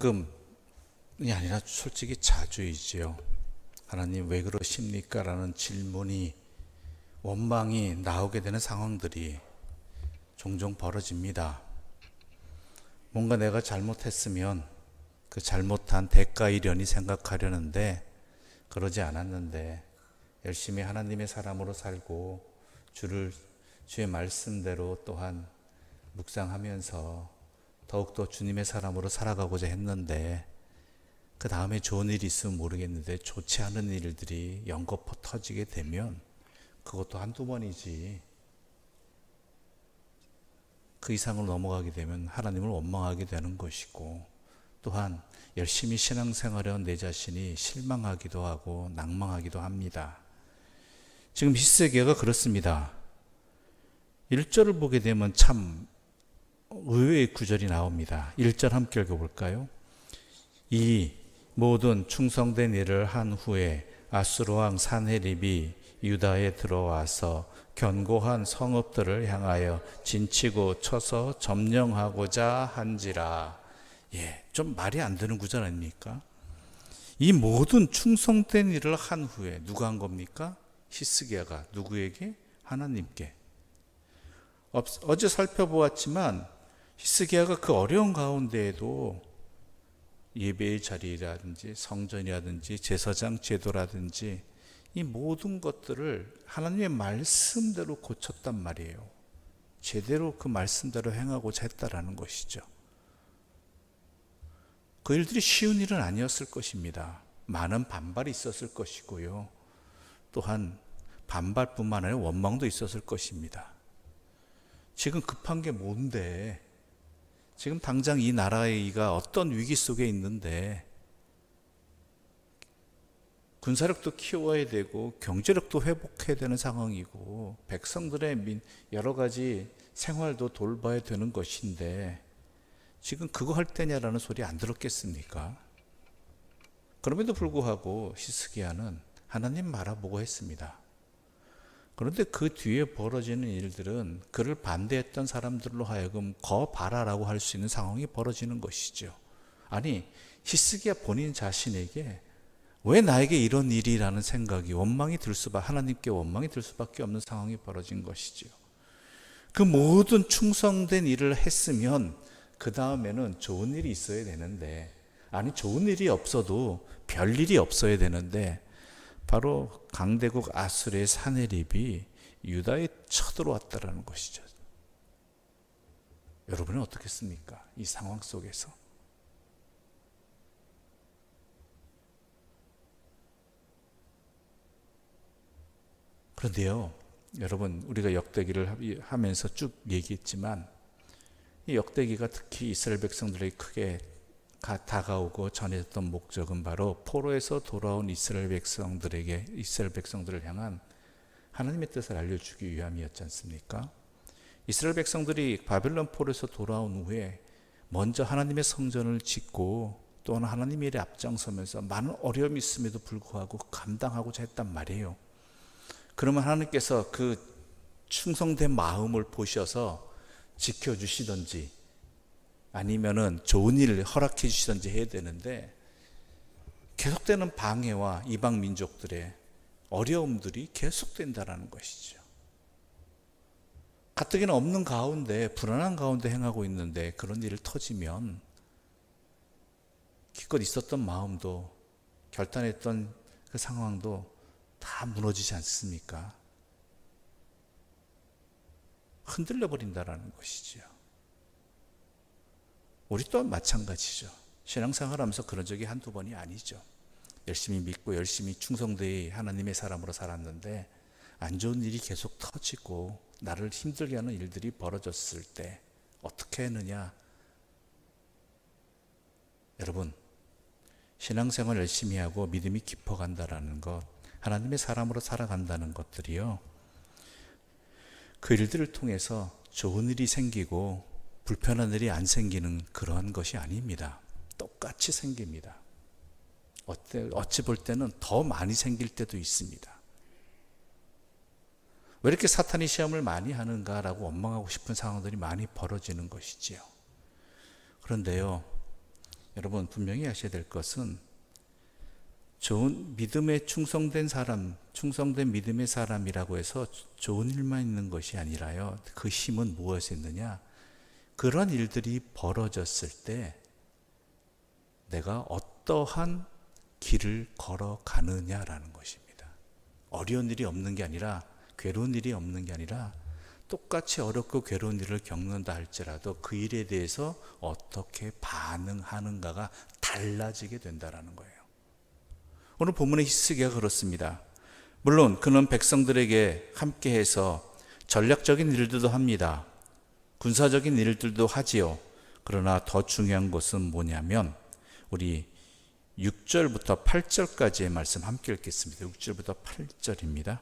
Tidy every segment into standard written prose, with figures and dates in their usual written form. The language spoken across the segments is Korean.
가끔이 아니라 솔직히 자주이지요. 하나님 왜 그러십니까? 라는 질문이, 원망이 나오게 되는 상황들이 종종 벌어집니다. 뭔가 내가 잘못했으면 그 잘못한 대가이려니 생각하려는데, 그러지 않았는데 열심히 하나님의 사람으로 살고 주의 말씀대로 또한 묵상하면서 더욱더 주님의 사람으로 살아가고자 했는데, 그 다음에 좋은 일이 있으면 모르겠는데 좋지 않은 일들이 연거푸 터지게 되면 그것도 한두 번이지, 그 이상을 넘어가게 되면 하나님을 원망하게 되는 것이고, 또한 열심히 신앙생활해온 내 자신이 실망하기도 하고 낭망하기도 합니다. 지금 히스기야가 그렇습니다. 1절을 보게 되면 참 의외의 구절이 나옵니다. 1절 함께 읽어볼까요? 이 모든 충성된 일을 한 후에 아수르 왕 산헤립이 유다에 들어와서 견고한 성읍들을 향하여 진치고 쳐서 점령하고자 한지라. 좀 말이 안 되는 구절 아닙니까? 이 모든 충성된 일을 한 후에 누가 한 겁니까? 히스기야가. 누구에게? 하나님께. 어제 살펴보았지만 히스기야가 그 어려운 가운데에도 예배의 자리라든지 성전이라든지 제사장 제도라든지 이 모든 것들을 하나님의 말씀대로 고쳤단 말이에요. 제대로 그 말씀대로 행하고자 했다라는 것이죠. 그 일들이 쉬운 일은 아니었을 것입니다. 많은 반발이 있었을 것이고요. 또한 반발뿐만 아니라 원망도 있었을 것입니다. 지금 급한 게 뭔데? 지금 당장 이 나라가 어떤 위기 속에 있는데 군사력도 키워야 되고 경제력도 회복해야 되는 상황이고 백성들의 여러 가지 생활도 돌봐야 되는 것인데 지금 그거 할 때냐라는 소리 안 들었겠습니까? 그럼에도 불구하고 히스기야는 하나님 말아보고 했습니다. 그런데 그 뒤에 벌어지는 일들은 그를 반대했던 사람들로 하여금 거 봐라라고 할 수 있는 상황이 벌어지는 것이죠. 아니, 히스기야 본인 자신에게 왜 나에게 이런 일이라는 생각이 하나님께 원망이 들 수밖에 없는 상황이 벌어진 것이죠. 그 모든 충성된 일을 했으면 그 다음에는 좋은 일이 있어야 되는데, 아니 좋은 일이 없어도 별 일이 없어야 되는데, 바로 강대국 아수르의 산헤립이 유다에 쳐들어왔다라는 것이죠. 여러분은 어떻겠습니까? 이 상황 속에서. 그런데요, 여러분, 우리가 역대기를 하면서 쭉 얘기했지만 이 역대기가 특히 이스라엘 백성들에게 크게 다가오고 전해졌던 목적은 바로 포로에서 돌아온 이스라엘 백성들을 향한 하나님의 뜻을 알려주기 위함이었지 않습니까? 이스라엘 백성들이 바벨론 포로에서 돌아온 후에 먼저 하나님의 성전을 짓고 또한 하나님의 일에 앞장서면서 많은 어려움이 있음에도 불구하고 감당하고자 했단 말이에요. 그러면 하나님께서 그 충성된 마음을 보셔서 지켜주시든지 아니면은 좋은 일을 허락해 주시든지 해야 되는데, 계속되는 방해와 이방 민족들의 어려움들이 계속된다라는 것이죠. 가뜩이나 없는 가운데, 불안한 가운데 행하고 있는데 그런 일을 터지면 기껏 있었던 마음도, 결단했던 그 상황도 다 무너지지 않습니까? 흔들려 버린다라는 것이죠. 우리 또한 마찬가지죠. 신앙생활하면서 그런 적이 한두 번이 아니죠. 열심히 믿고 열심히 충성되이 하나님의 사람으로 살았는데 안 좋은 일이 계속 터지고 나를 힘들게 하는 일들이 벌어졌을 때 어떻게 했느냐? 여러분, 신앙생활 열심히 하고 믿음이 깊어간다라는 것, 하나님의 사람으로 살아간다는 것들이요, 그 일들을 통해서 좋은 일이 생기고 불편한 일이 안 생기는 그러한 것이 아닙니다. 똑같이 생깁니다. 어찌 볼 때는 더 많이 생길 때도 있습니다. 왜 이렇게 사탄이 시험을 많이 하는가라고 원망하고 싶은 상황들이 많이 벌어지는 것이지요. 그런데요, 여러분 분명히 아셔야 될 것은 좋은 믿음에 충성된 사람, 충성된 믿음의 사람이라고 해서 좋은 일만 있는 것이 아니라요. 그 힘은 무엇에 있느냐? 그런 일들이 벌어졌을 때 내가 어떠한 길을 걸어가느냐라는 것입니다. 어려운 일이 없는 게 아니라, 괴로운 일이 없는 게 아니라 똑같이 어렵고 괴로운 일을 겪는다 할지라도 그 일에 대해서 어떻게 반응하는가가 달라지게 된다라는 거예요. 오늘 본문의 히스기야가 그렇습니다. 물론 그는 백성들에게 함께해서 전략적인 일들도 합니다. 군사적인 일들도 하지요. 그러나 더 중요한 것은 뭐냐면 우리 6절부터 8절까지의 말씀 함께 읽겠습니다. 6절부터 8절입니다.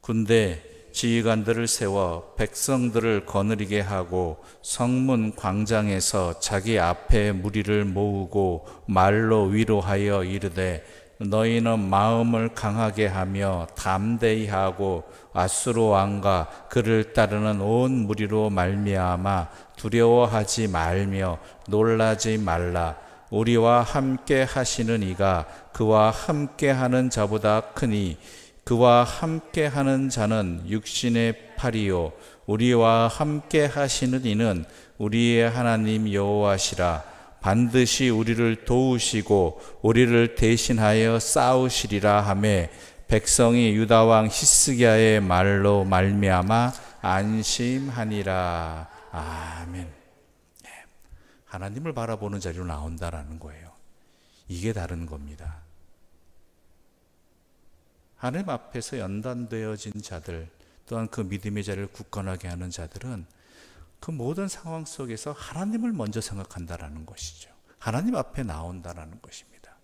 군대 지휘관들을 세워 백성들을 거느리게 하고 성문 광장에서 자기 앞에 무리를 모으고 말로 위로하여 이르되 너희는 마음을 강하게 하며 담대히 하고 아수르 왕과 그를 따르는 온 무리로 말미암아 두려워하지 말며 놀라지 말라. 우리와 함께 하시는 이가 그와 함께 하는 자보다 크니 그와 함께 하는 자는 육신의 팔이요 우리와 함께 하시는 이는 우리의 하나님 여호와시라. 반드시 우리를 도우시고 우리를 대신하여 싸우시리라 하매 백성이 유다 왕 히스기야의 말로 말미암아 안심하니라. 아멘. 하나님을 바라보는 자리로 나온다라는 거예요. 이게 다른 겁니다. 하나님 앞에서 연단되어진 자들, 또한 그 믿음의 자리를 굳건하게 하는 자들은 그 모든 상황 속에서 하나님을 먼저 생각한다라는 것이죠. 하나님 앞에 나온다라는 것입니다.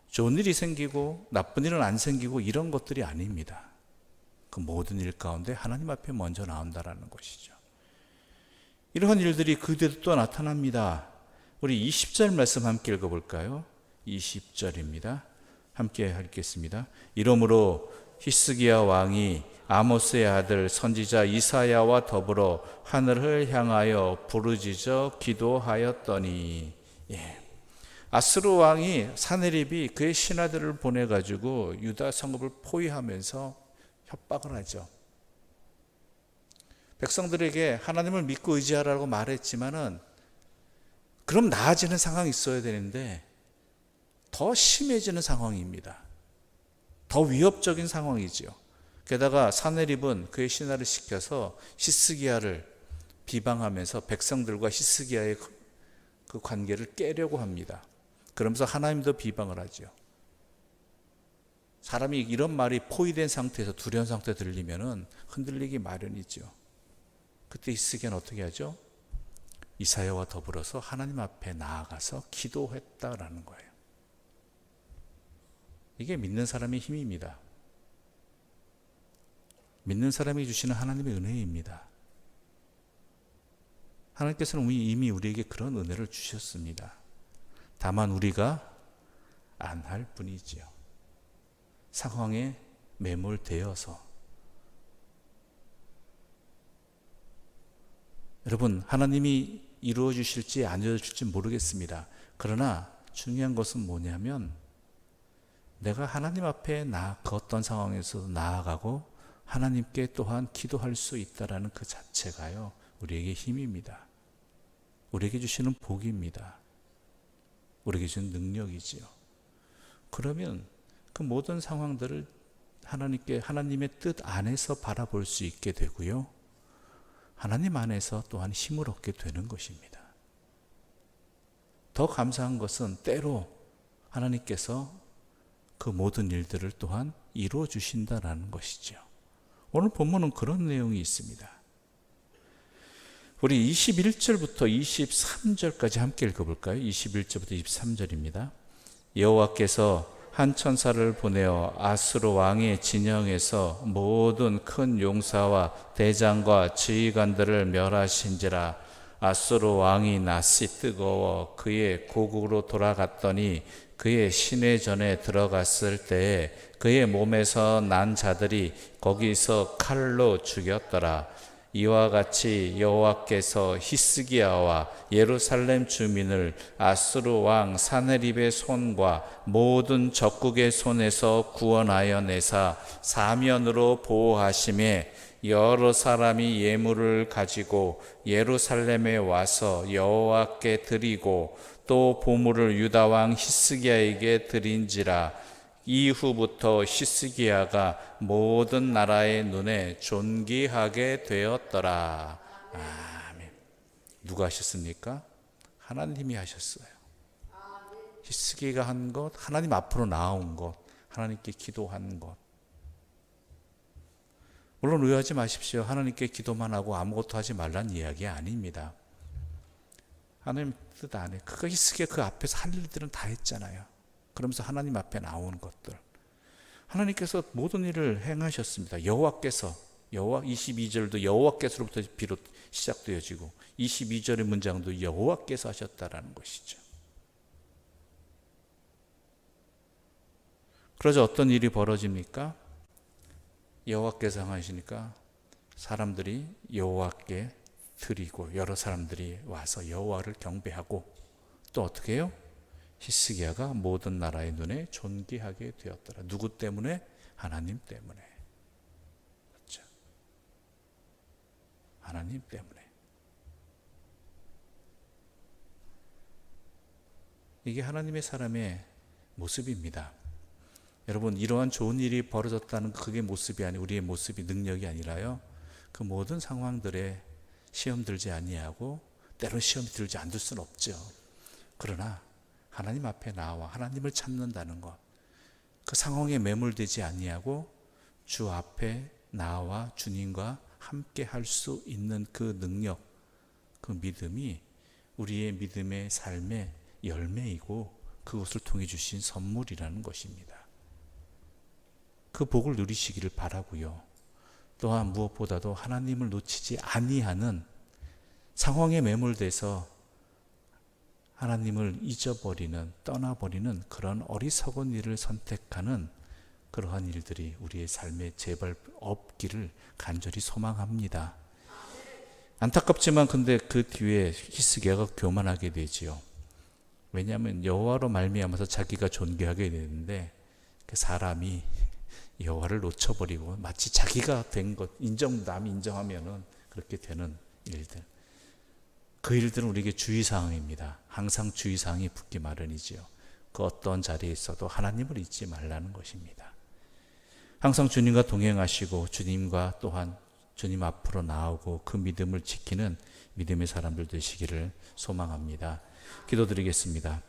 좋은 일이 생기고 나쁜 일은 안 생기고 이런 것들이 아닙니다. 그 모든 일 가운데 하나님 앞에 먼저 나온다라는 것이죠. 이러한 일들이 그대로 또 나타납니다. 우리 20절 말씀 함께 읽어볼까요? 20절입니다. 함께 읽겠습니다. 이러므로 히스기야 왕이 아모스의 아들 선지자 이사야와 더불어 하늘을 향하여 부르짖어 기도하였더니, 아수르 왕이 사네립이 그의 신하들을 보내가지고 유다 성읍을 포위하면서 협박을 하죠. 백성들에게 하나님을 믿고 의지하라고 말했지만은 그럼 나아지는 상황이 있어야 되는데 더 심해지는 상황입니다. 더 위협적인 상황이지요. 게다가 사네립은 그의 신하를 시켜서 히스기야를 비방하면서 백성들과 히스기야의 그 관계를 깨려고 합니다. 그러면서 하나님도 비방을 하죠. 사람이 이런 말이 포위된 상태에서 두려운 상태에 들리면은 흔들리기 마련이죠. 그때 히스기야는 어떻게 하죠? 이사야와 더불어서 하나님 앞에 나아가서 기도했다라는 거예요. 이게 믿는 사람의 힘입니다. 믿는 사람이 주시는 하나님의 은혜입니다. 하나님께서는 이미 우리에게 그런 은혜를 주셨습니다. 다만 우리가 안 할 뿐이지요. 상황에 매몰되어서. 여러분, 하나님이 이루어 주실지 안 이루어 주실지 모르겠습니다. 그러나 중요한 것은 뭐냐면 내가 하나님 앞에 그 어떤 상황에서도 나아가고 하나님께 또한 기도할 수 있다라는 그 자체가요, 우리에게 힘입니다. 우리에게 주시는 복입니다. 우리에게 주시는 능력이지요. 그러면 그 모든 상황들을 하나님의 뜻 안에서 바라볼 수 있게 되고요, 하나님 안에서 또한 힘을 얻게 되는 것입니다. 더 감사한 것은 때로 하나님께서 그 모든 일들을 또한 이루어 주신다라는 것이죠. 오늘 본문은 그런 내용이 있습니다. 우리 21절부터 23절까지 함께 읽어볼까요? 21절부터 23절입니다. 여호와께서 한 천사를 보내어 아수르 왕의 진영에서 모든 큰 용사와 대장과 지휘관들을 멸하신지라. 아수르 왕이 낯이 뜨거워 그의 고국으로 돌아갔더니 그의 시내전에 들어갔을 때에 그의 몸에서 난 자들이 거기서 칼로 죽였더라. 이와 같이 여호와께서 히스기야와 예루살렘 주민을 아수르 왕 사네립의 손과 모든 적국의 손에서 구원하여 내사 사면으로 보호하심에 여러 사람이 예물을 가지고 예루살렘에 와서 여호와께 드리고 또 보물을 유다 왕 히스기야에게 드린지라. 이후부터 히스기야가 모든 나라의 눈에 존귀하게 되었더라. 아멘. 누가 하셨습니까? 하나님이 하셨어요. 히스기야가 한 것, 하나님 앞으로 나온 것, 하나님께 기도한 것. 물론 오해하지 마십시오. 하나님께 기도만 하고 아무것도 하지 말라는 이야기 아닙니다. 하나님 뜻 안에 그 히스기야 그 앞에서 할 일들은 다 했잖아요. 그러면서 하나님 앞에 나온 것들, 하나님께서 모든 일을 행하셨습니다. 여호와께서, 여호와 22절도 여호와께서로부터 비롯 시작되어지고 22절의 문장도 여호와께서 하셨다라는 것이죠. 그러자 어떤 일이 벌어집니까? 여호와께서 행하시니까 사람들이 여호와께 드리고 여러 사람들이 와서 여호와를 경배하고 또 어떻게 해요? 히스기야가 모든 나라의 눈에 존귀하게 되었더라. 누구 때문에? 하나님 때문에. 그렇죠? 하나님 때문에. 이게 하나님의 사람의 모습입니다. 여러분, 이러한 좋은 일이 벌어졌다는 그게 모습이 아니, 우리의 모습이 능력이 아니라요, 그 모든 상황들에 시험 들지 아니하고 때로 시험 들지 않을 수는 없죠. 그러나 하나님 앞에 나와 하나님을 찾는다는 것, 그 상황에 매몰되지 아니하고 주 앞에 나와 주님과 함께 할 수 있는 그 능력, 그 믿음이 우리의 믿음의 삶의 열매이고 그것을 통해 주신 선물이라는 것입니다. 그 복을 누리시기를 바라고요. 또한 무엇보다도 하나님을 놓치지 아니하는, 상황에 매몰돼서 하나님을 잊어버리는, 떠나버리는 그런 어리석은 일을 선택하는 그러한 일들이 우리의 삶에 제발 없기를 간절히 소망합니다. 안타깝지만 근데 그 뒤에 히스기야가 교만하게 되지요. 왜냐하면 여호와로 말미암아서 자기가 존귀하게 되는데 그 사람이 여호와를 놓쳐버리고 마치 자기가 된 것, 남이 인정하면은 그렇게 되는 일들, 그 일들은 우리에게 주의사항입니다. 항상 주의사항이 붙기 마련이지요. 그 어떤 자리에 있어도 하나님을 잊지 말라는 것입니다. 항상 주님과 동행하시고 주님과 또한 주님 앞으로 나오고 그 믿음을 지키는 믿음의 사람들 되시기를 소망합니다. 기도드리겠습니다.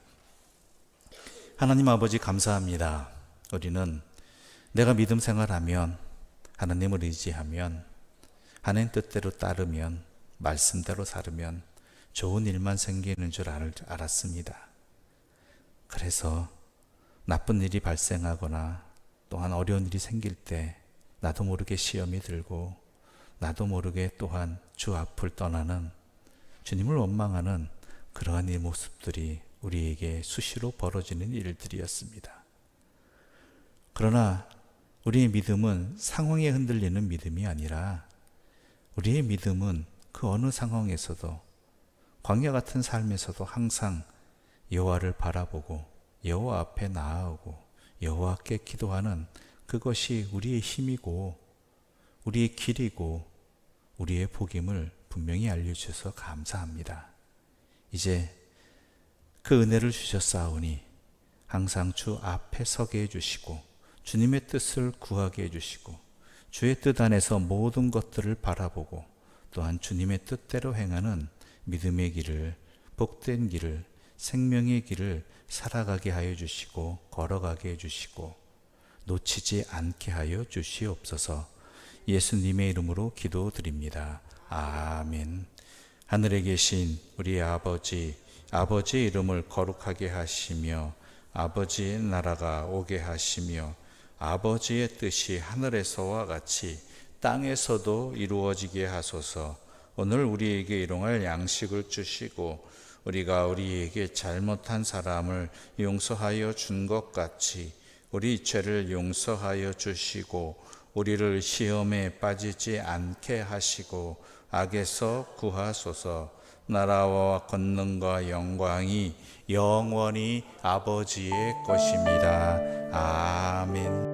하나님 아버지, 감사합니다. 우리는 내가 믿음 생활하면, 하나님을 의지하면, 하나님 뜻대로 따르면, 말씀대로 살으면 좋은 일만 생기는 줄 알았습니다. 그래서 나쁜 일이 발생하거나 또한 어려운 일이 생길 때 나도 모르게 시험이 들고 나도 모르게 또한 주 앞을 떠나는, 주님을 원망하는 그러한 이 모습들이 우리에게 수시로 벌어지는 일들이었습니다. 그러나 우리의 믿음은 상황에 흔들리는 믿음이 아니라 우리의 믿음은 그 어느 상황에서도, 광야 같은 삶에서도 항상 여호와를 바라보고 여호와 앞에 나아오고 여호와께 기도하는 그것이 우리의 힘이고 우리의 길이고 우리의 복임을 분명히 알려주셔서 감사합니다. 이제 그 은혜를 주셨사오니 항상 주 앞에 서게 해주시고 주님의 뜻을 구하게 해주시고 주의 뜻 안에서 모든 것들을 바라보고 또한 주님의 뜻대로 행하는 믿음의 길을, 복된 길을, 생명의 길을 살아가게 하여 주시고 걸어가게 해주시고 놓치지 않게 하여 주시옵소서. 예수님의 이름으로 기도드립니다. 아멘. 하늘에 계신 우리 아버지, 아버지의 이름을 거룩하게 하시며 아버지의 나라가 오게 하시며 아버지의 뜻이 하늘에서와 같이 땅에서도 이루어지게 하소서. 오늘 우리에게 일용할 양식을 주시고 우리가 우리에게 잘못한 사람을 용서하여 준 것 같이 우리 죄를 용서하여 주시고 우리를 시험에 빠지지 않게 하시고 악에서 구하소서. 나라와 권능과 영광이 영원히 아버지의 것입니다. 아멘.